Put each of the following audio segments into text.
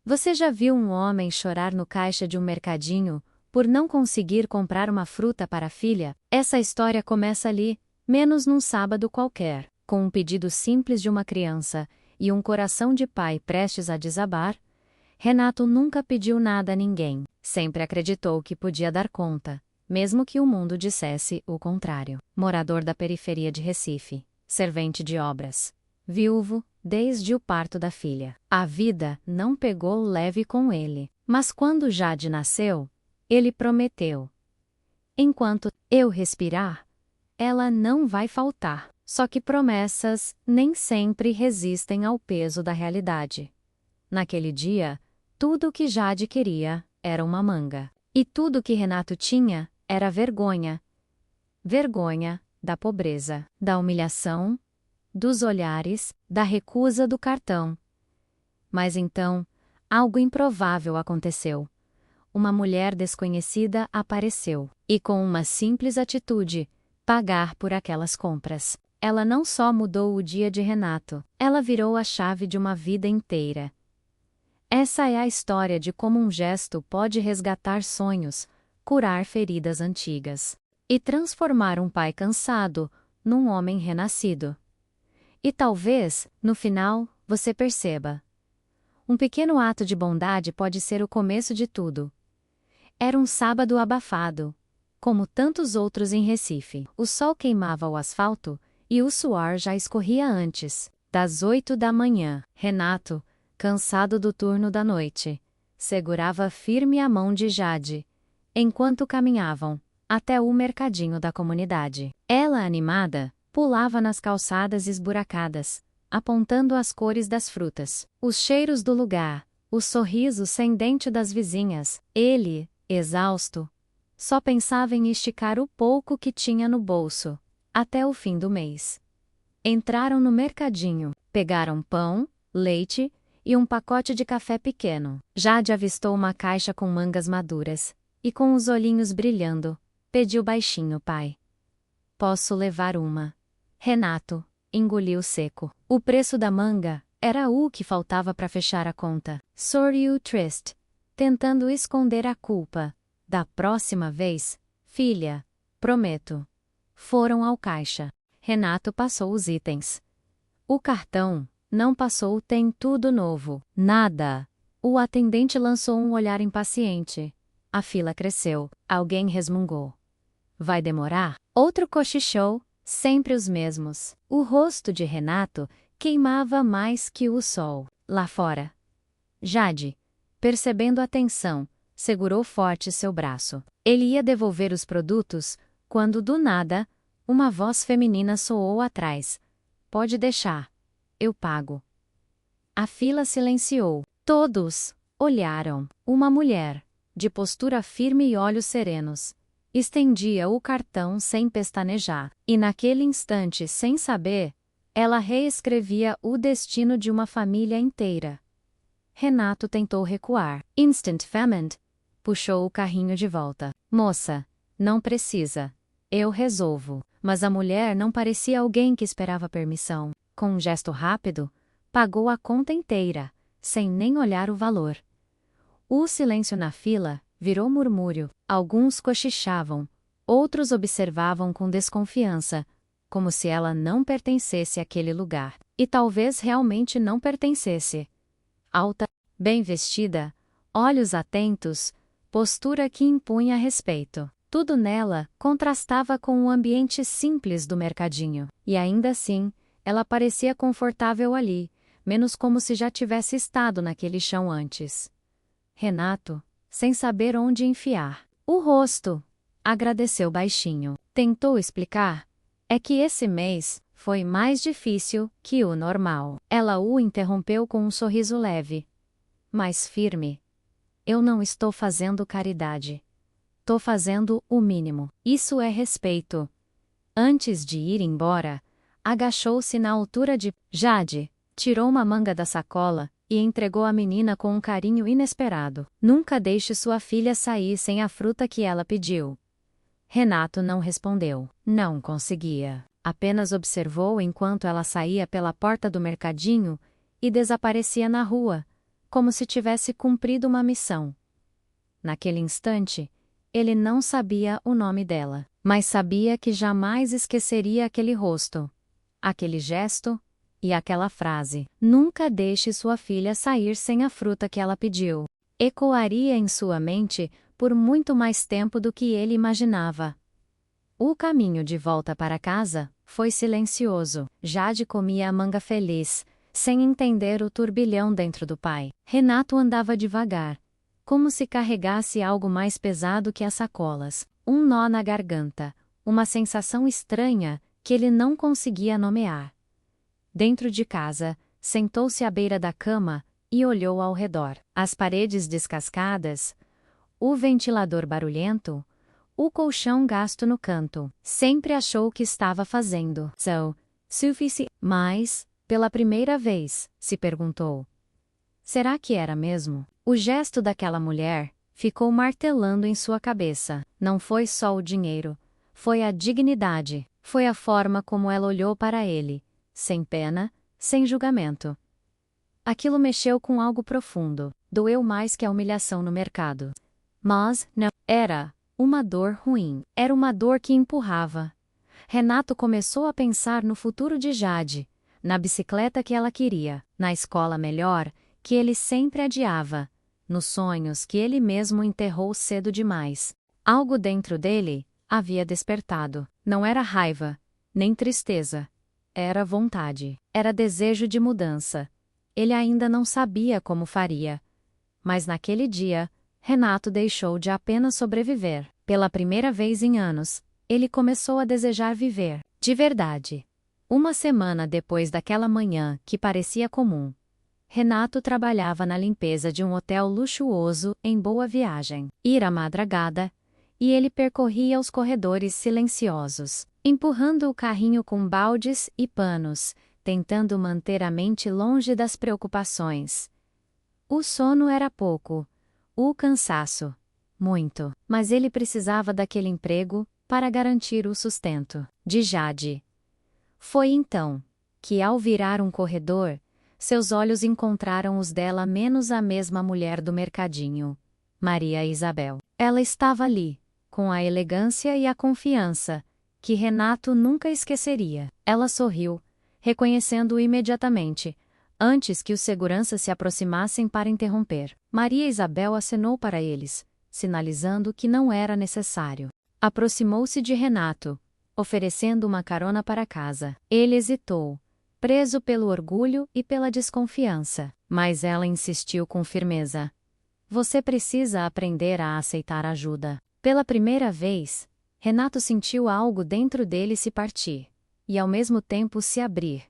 Você já viu um homem chorar no caixa de um mercadinho por não conseguir comprar uma fruta para a filha? Essa história começa ali, menos num sábado qualquer, com um pedido simples de uma criança e um coração de pai prestes a desabar. Renato nunca pediu nada a ninguém, sempre acreditou que podia dar conta, mesmo que o mundo dissesse o contrário. Morador da periferia de Recife, servente de obras, viúvo desde o parto da filha. A vida não pegou leve com ele, mas quando Jade nasceu, ele prometeu: enquanto eu respirar, ela não vai faltar. Só que promessas nem sempre resistem ao peso da realidade. Naquele dia, tudo o que Jade queria era uma manga. E tudo o que Renato tinha era vergonha. Vergonha da pobreza, da humilhação, dos olhares, da recusa do cartão. Mas então, algo improvável aconteceu. Uma mulher desconhecida apareceu, e com uma simples atitude, pagar por aquelas compras. Ela não só mudou o dia de Renato, ela virou a chave de uma vida inteira. Essa é a história de como um gesto pode resgatar sonhos, curar feridas antigas e transformar um pai cansado num homem renascido. E talvez, no final, você perceba: um pequeno ato de bondade pode ser o começo de tudo. Era um sábado abafado, como tantos outros em Recife. O sol queimava o asfalto e o suor já escorria antes das 8 da manhã. Renato, cansado do turno da noite, segurava firme a mão de Jade, enquanto caminhavam até o mercadinho da comunidade. Ela, animada, pulava nas calçadas esburacadas, apontando as cores das frutas, os cheiros do lugar, o sorriso sem dente das vizinhas. Ele, exausto, só pensava em esticar o pouco que tinha no bolso, até o fim do mês. Entraram no mercadinho, pegaram pão, leite e um pacote de café pequeno. Jade avistou uma caixa com mangas maduras, e com os olhinhos brilhando, pediu baixinho: pai, posso levar uma? Renato engoliu seco. O preço da manga era o que faltava para fechar a conta. Sorriu triste, tentando esconder a culpa. Da próxima vez, filha, prometo. Foram ao caixa. Renato passou os itens. O cartão não passou. Tem tudo novo. Nada. O atendente lançou um olhar impaciente. A fila cresceu. Alguém resmungou: vai demorar? Outro cochichou. Sempre os mesmos. O rosto de Renato queimava mais que o sol. Lá fora, Jade, percebendo a tensão, segurou forte seu braço. Ele ia devolver os produtos, quando do nada, uma voz feminina soou atrás: pode deixar, eu pago. A fila silenciou. Todos olharam. Uma mulher, de postura firme e olhos serenos, estendia o cartão sem pestanejar. E naquele instante, sem saber, ela reescrevia o destino de uma família inteira. Renato tentou recuar. Instant famine. Puxou o carrinho de volta. Moça, não precisa. Eu resolvo. Mas a mulher não parecia alguém que esperava permissão. Com um gesto rápido, pagou a conta inteira, sem nem olhar o valor. O silêncio na fila virou murmúrio. Alguns cochichavam, outros observavam com desconfiança, como se ela não pertencesse àquele lugar. E talvez realmente não pertencesse. Alta, bem vestida, olhos atentos, postura que impunha respeito. Tudo nela contrastava com o ambiente simples do mercadinho. E ainda assim, ela parecia confortável ali, menos como se já tivesse estado naquele chão antes. Renato, sem saber onde enfiar o rosto, agradeceu baixinho. Tentou explicar: é que esse mês foi mais difícil que o normal. Ela o interrompeu com um sorriso leve, mas firme. Eu não estou fazendo caridade. Tô fazendo o mínimo. Isso é respeito. Antes de ir embora, agachou-se na altura de Jade, tirou uma manga da sacola e entregou à menina com um carinho inesperado. Nunca deixe sua filha sair sem a fruta que ela pediu. Renato não respondeu. Não conseguia. Apenas observou enquanto ela saía pela porta do mercadinho e desaparecia na rua, como se tivesse cumprido uma missão. Naquele instante, ele não sabia o nome dela, mas sabia que jamais esqueceria aquele rosto, aquele gesto e aquela frase: "Nunca deixe sua filha sair sem a fruta que ela pediu." Ecoaria em sua mente por muito mais tempo do que ele imaginava. O caminho de volta para casa foi silencioso. Jade comia a manga feliz, sem entender o turbilhão dentro do pai. Renato andava devagar, como se carregasse algo mais pesado que as sacolas. Um nó na garganta, uma sensação estranha que ele não conseguia nomear. Dentro de casa, sentou-se à beira da cama e olhou ao redor. As paredes descascadas, o ventilador barulhento, o colchão gasto no canto. Sempre achou que estava fazendo suficiente, mas, pela primeira vez, se perguntou: será que era mesmo? O gesto daquela mulher ficou martelando em sua cabeça. Não foi só o dinheiro, foi a dignidade, foi a forma como ela olhou para ele, sem pena, sem julgamento. Aquilo mexeu com algo profundo, doeu mais que a humilhação no mercado. Mas, não, era uma dor ruim, era uma dor que empurrava. Renato começou a pensar no futuro de Jade, na bicicleta que ela queria, na escola melhor, que ele sempre adiava, nos sonhos que ele mesmo enterrou cedo demais. Algo dentro dele havia despertado. Não era raiva, nem tristeza. Era vontade, era desejo de mudança. Ele ainda não sabia como faria. Mas naquele dia, Renato deixou de apenas sobreviver. Pela primeira vez em anos, ele começou a desejar viver, de verdade. Uma semana depois daquela manhã que parecia comum, Renato trabalhava na limpeza de um hotel luxuoso em Boa Viagem. Era madrugada, e ele percorria os corredores silenciosos, empurrando o carrinho com baldes e panos, tentando manter a mente longe das preocupações. O sono era pouco, o cansaço, muito, mas ele precisava daquele emprego para garantir o sustento de Jade. Foi então que, ao virar um corredor, seus olhos encontraram os dela menos a mesma mulher do mercadinho, Maria Isabel. Ela estava ali, com a elegância e a confiança que Renato nunca esqueceria. Ela sorriu, reconhecendo-o imediatamente, antes que os seguranças se aproximassem para interromper. Maria Isabel acenou para eles, sinalizando que não era necessário. Aproximou-se de Renato, oferecendo uma carona para casa. Ele hesitou, preso pelo orgulho e pela desconfiança, mas ela insistiu com firmeza: "Você precisa aprender a aceitar ajuda." Pela primeira vez, Renato sentiu algo dentro dele se partir, e ao mesmo tempo se abrir.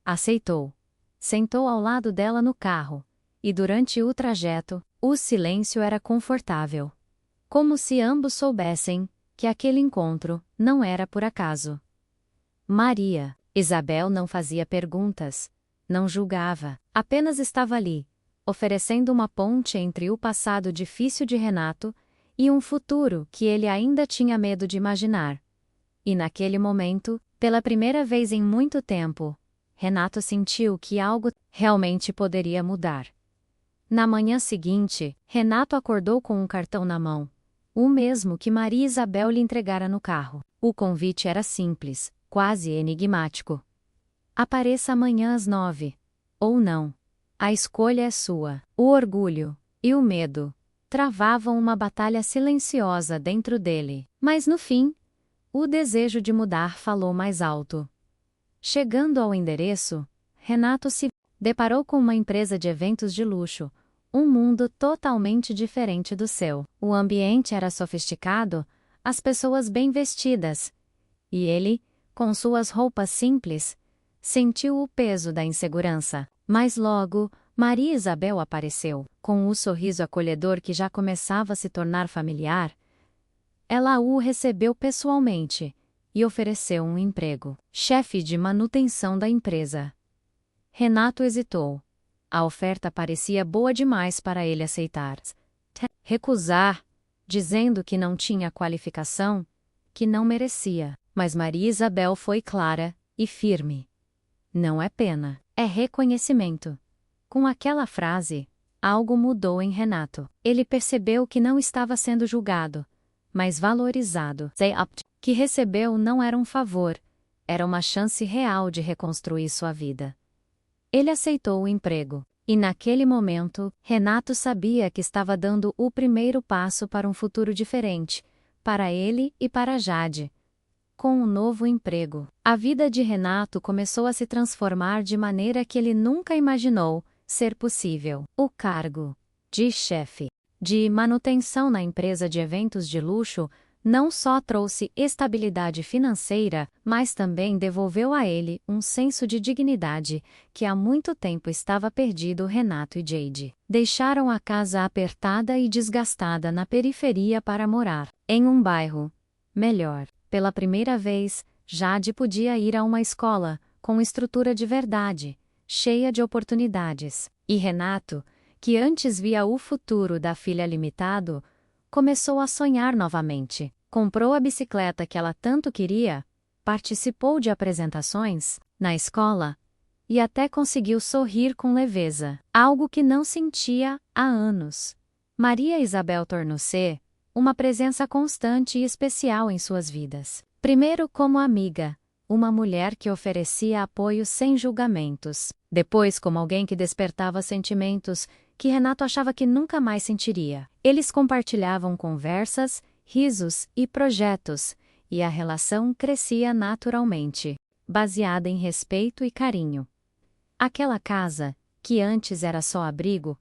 Aceitou. Sentou ao lado dela no carro, e durante o trajeto, o silêncio era confortável. Como se ambos soubessem que aquele encontro não era por acaso. Maria Isabel não fazia perguntas, não julgava, apenas estava ali, oferecendo uma ponte entre o passado difícil de Renato e um futuro que ele ainda tinha medo de imaginar. E naquele momento, pela primeira vez em muito tempo, Renato sentiu que algo realmente poderia mudar. Na manhã seguinte, Renato acordou com um cartão na mão, o mesmo que Maria Isabel lhe entregara no carro. O convite era simples, quase enigmático. "Apareça amanhã às 9. Ou não. A escolha é sua." O orgulho e o medo travavam uma batalha silenciosa dentro dele, mas no fim, o desejo de mudar falou mais alto. Chegando ao endereço, Renato se deparou com uma empresa de eventos de luxo, um mundo totalmente diferente do seu. O ambiente era sofisticado, as pessoas bem vestidas, e ele, com suas roupas simples, sentiu o peso da insegurança. Mas logo, Maria Isabel apareceu, com o sorriso acolhedor que já começava a se tornar familiar. Ela o recebeu pessoalmente e ofereceu um emprego, chefe de manutenção da empresa. Renato hesitou. A oferta parecia boa demais para ele aceitar. Recusar, dizendo que não tinha qualificação, que não merecia. Mas Maria Isabel foi clara e firme. "Não é pena, é reconhecimento." Com aquela frase, algo mudou em Renato. Ele percebeu que não estava sendo julgado, mas valorizado. Que recebeu não era um favor, era uma chance real de reconstruir sua vida. Ele aceitou o emprego. E naquele momento, Renato sabia que estava dando o primeiro passo para um futuro diferente, para ele e para Jade. Com um novo emprego, a vida de Renato começou a se transformar de maneira que ele nunca imaginou ser possível. O cargo de chefe de manutenção na empresa de eventos de luxo não só trouxe estabilidade financeira, mas também devolveu a ele um senso de dignidade que há muito tempo estava perdido. Renato e Jade deixaram a casa apertada e desgastada na periferia para morar em um bairro melhor. Pela primeira vez, Jade podia ir a uma escola com estrutura de verdade, cheia de oportunidades. E Renato, que antes via o futuro da filha limitado, começou a sonhar novamente. Comprou a bicicleta que ela tanto queria, participou de apresentações na escola e até conseguiu sorrir com leveza, algo que não sentia há anos. Maria Isabel tornou-se uma presença constante e especial em suas vidas. Primeiro como amiga, uma mulher que oferecia apoio sem julgamentos. Depois como alguém que despertava sentimentos que Renato achava que nunca mais sentiria. Eles compartilhavam conversas, risos e projetos, e a relação crescia naturalmente, baseada em respeito e carinho. Aquela casa, que antes era só abrigo,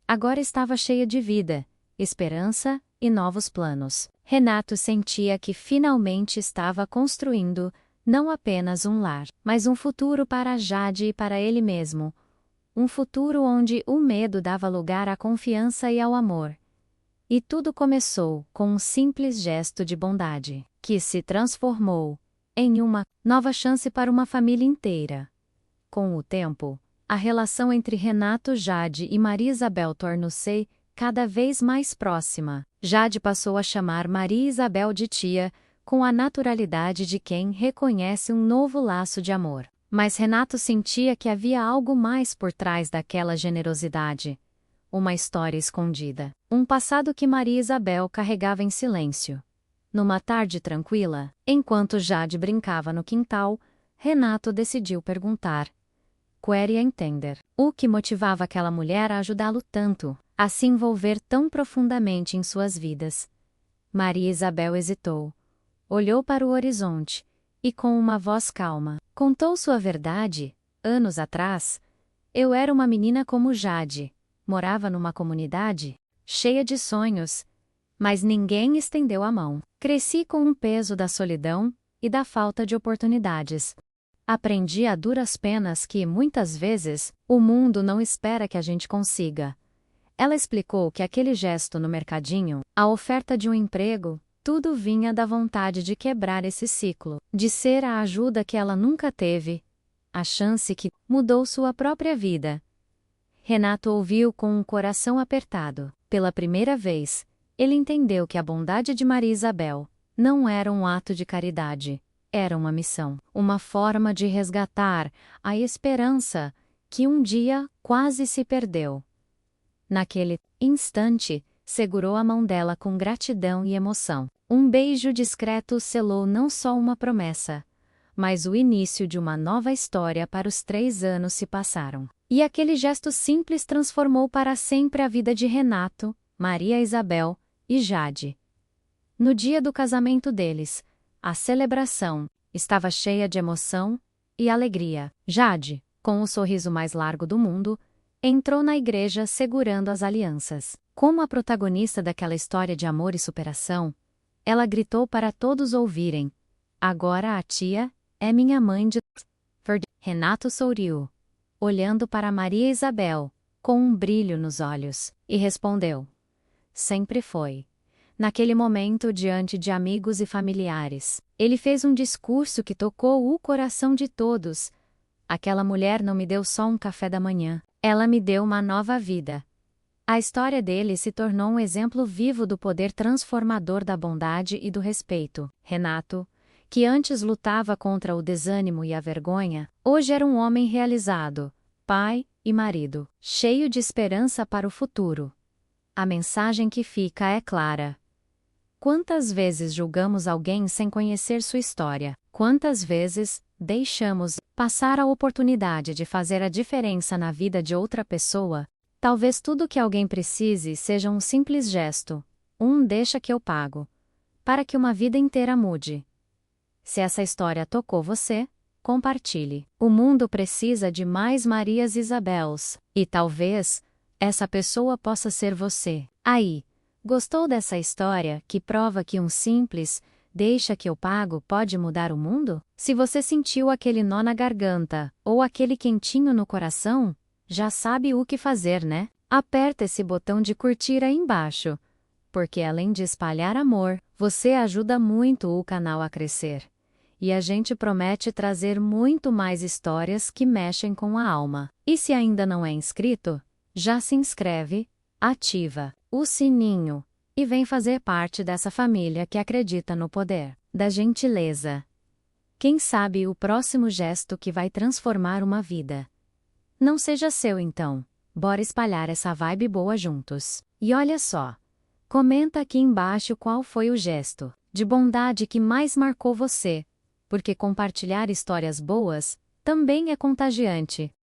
agora estava cheia de vida, esperança e novos planos. Renato sentia que finalmente estava construindo não apenas um lar, mas um futuro para Jade e para ele mesmo. Um futuro onde o medo dava lugar à confiança e ao amor. E tudo começou com um simples gesto de bondade, que se transformou em uma nova chance para uma família inteira. Com o tempo, a relação entre Renato, Jade e Maria Isabel tornou-se cada vez mais próxima. Jade passou a chamar Maria Isabel de tia, com a naturalidade de quem reconhece um novo laço de amor. Mas Renato sentia que havia algo mais por trás daquela generosidade. Uma história escondida. Um passado que Maria Isabel carregava em silêncio. Numa tarde tranquila, enquanto Jade brincava no quintal, Renato decidiu perguntar. Queria entender o que motivava aquela mulher a ajudá-lo tanto, a se envolver tão profundamente em suas vidas. Maria Isabel hesitou. Olhou para o horizonte e, com uma voz calma, contou sua verdade. Anos atrás, eu era uma menina como Jade. Morava numa comunidade cheia de sonhos, mas ninguém estendeu a mão. Cresci com o peso da solidão e da falta de oportunidades. Aprendi a duras penas que, muitas vezes, o mundo não espera que a gente consiga. Ela explicou que aquele gesto no mercadinho, a oferta de um emprego, tudo vinha da vontade de quebrar esse ciclo, de ser a ajuda que ela nunca teve, a chance que mudou sua própria vida. Renato ouviu com o coração apertado. Pela primeira vez, ele entendeu que a bondade de Maria Isabel não era um ato de caridade, era uma missão, uma forma de resgatar a esperança que um dia quase se perdeu. Naquele instante, segurou a mão dela com gratidão e emoção. Um beijo discreto selou não só uma promessa, mas o início de uma nova história. Para os 3 anos se passaram. E aquele gesto simples transformou para sempre a vida de Renato, Maria Isabel e Jade. No dia do casamento deles, a celebração estava cheia de emoção e alegria. Jade, com o sorriso mais largo do mundo, entrou na igreja segurando as alianças. Como a protagonista daquela história de amor e superação, ela gritou para todos ouvirem: "Agora a tia é minha mãe de..." Renato sorriu, olhando para Maria Isabel, com um brilho nos olhos, e respondeu: "Sempre foi." Naquele momento, diante de amigos e familiares, ele fez um discurso que tocou o coração de todos. Aquela mulher não me deu só um café da manhã, ela me deu uma nova vida. A história dele se tornou um exemplo vivo do poder transformador da bondade e do respeito. Renato, que antes lutava contra o desânimo e a vergonha, hoje era um homem realizado, pai, e marido, cheio de esperança para o futuro. A mensagem que fica é clara. Quantas vezes julgamos alguém sem conhecer sua história? Quantas vezes deixamos passar a oportunidade de fazer a diferença na vida de outra pessoa? Talvez tudo que alguém precise seja um simples gesto, deixa que eu pago, para que uma vida inteira mude. Se essa história tocou você, compartilhe. O mundo precisa de mais Marias Isabels, e talvez essa pessoa possa ser você. Aí, gostou dessa história que prova que um simples "deixa que eu pago" pode mudar o mundo? Se você sentiu aquele nó na garganta ou aquele quentinho no coração, já sabe o que fazer, né? Aperta esse botão de curtir aí embaixo, porque além de espalhar amor, você ajuda muito o canal a crescer. E a gente promete trazer muito mais histórias que mexem com a alma. E se ainda não é inscrito, já se inscreve, ativa o sininho e vem fazer parte dessa família que acredita no poder da gentileza. Quem sabe o próximo gesto que vai transformar uma vida não seja seu então. Bora espalhar essa vibe boa juntos. E olha só, comenta aqui embaixo qual foi o gesto de bondade que mais marcou você, porque compartilhar histórias boas também é contagiante.